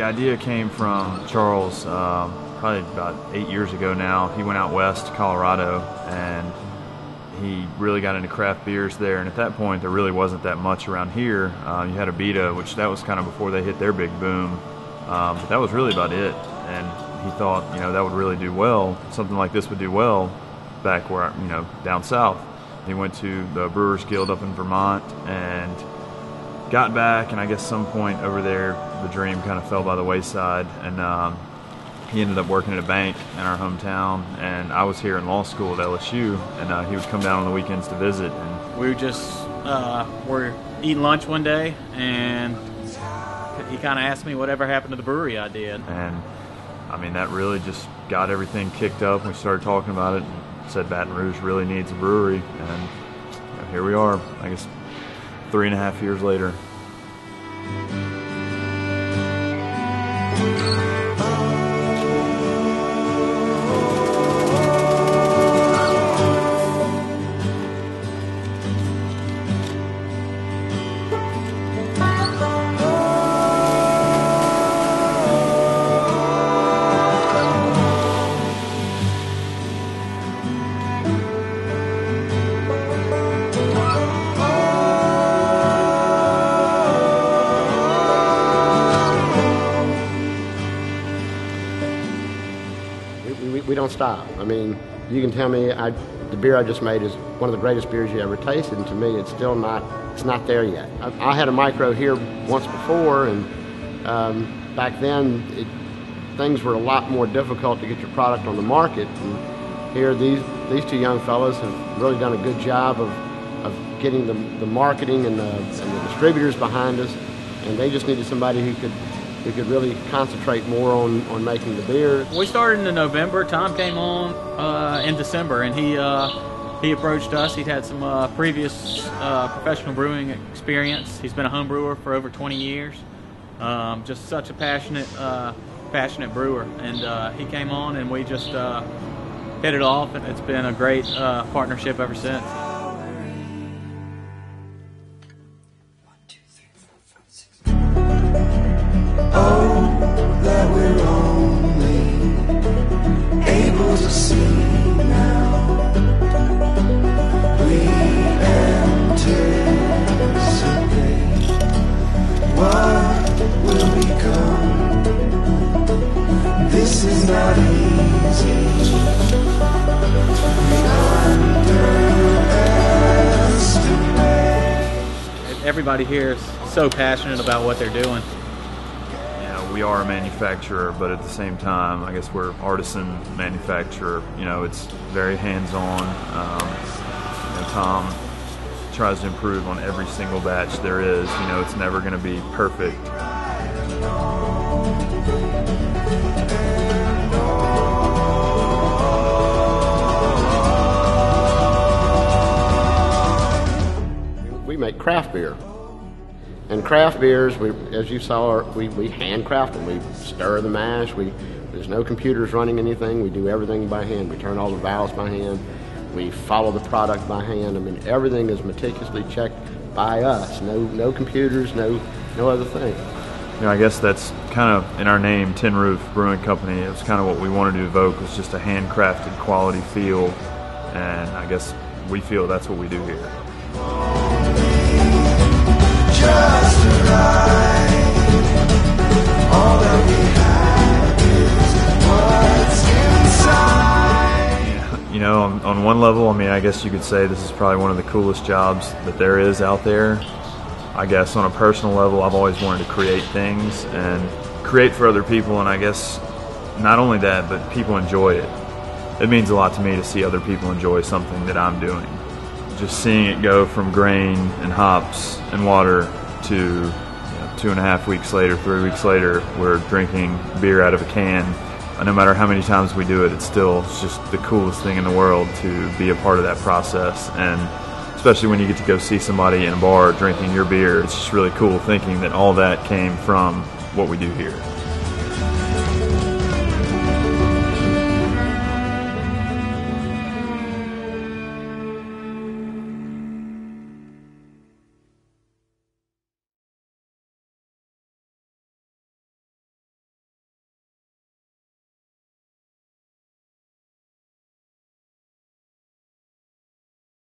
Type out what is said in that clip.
idea came from Charles, probably about 8 years ago now. He went out west to Colorado, and he really got into craft beers there. And at that point, there really wasn't that much around here. You had Abita, which that was kind of before they hit their big boom. But that was really about it. And he thought, that would really do well. Something like this would do well back where, down south. He went to the Brewers Guild up in Vermont and got back, and I guess some point over there the dream kind of fell by the wayside, and he ended up working at a bank in our hometown, and I was here in law school at LSU, and he would come down on the weekends to visit. And we were eating lunch one day, and he kind of asked me whatever happened to the brewery I did. And I mean, that really just got everything kicked up. We started talking about it and said Baton Rouge really needs a brewery, and here we are, I guess 3.5 years later. We don't stop. I mean, you can tell me the beer I just made is one of the greatest beers you ever tasted, and to me it's still not, it's not there yet. I had a micro here once before, and back then things were a lot more difficult to get your product on the market, and here these two young fellows have really done a good job of getting the marketing and the distributors behind us, and they just needed somebody who could really concentrate more on making the beer. We started in November. Tom came on in December, and he approached us. He'd had some previous professional brewing experience. He's been a home brewer for over 20 years. Just such a passionate brewer. And he came on, and we just hit it off, and it's been a great partnership ever since. This is not easy. Everybody here is so passionate about what they're doing. We are a manufacturer, but at the same time, I guess we're artisan manufacturer. It's very hands-on. Tom tries to improve on every single batch there is. It's never going to be perfect. We make craft beer. And craft beers, as you saw, we handcraft them. We stir the mash. There's no computers running anything. We do everything by hand. We turn all the valves by hand. We follow the product by hand. I mean, everything is meticulously checked by us. No computers, no other thing. I guess that's kind of in our name, Tin Roof Brewing Company. It was kind of what we wanted to evoke, was just a handcrafted quality feel, and I guess we feel that's what we do here. Just arrive. All that we have is what's inside. On one level, I guess you could say this is probably one of the coolest jobs that there is out there. I guess on a personal level, I've always wanted to create things and create for other people, and I guess not only that, but people enjoy it. It means a lot to me to see other people enjoy something that I'm doing. Just seeing it go from grain and hops and water to 2.5 weeks later, 3 weeks later, we're drinking beer out of a can. And no matter how many times we do it, it's just the coolest thing in the world to be a part of that process. And especially when you get to go see somebody in a bar drinking your beer, it's just really cool thinking that all that came from what we do here.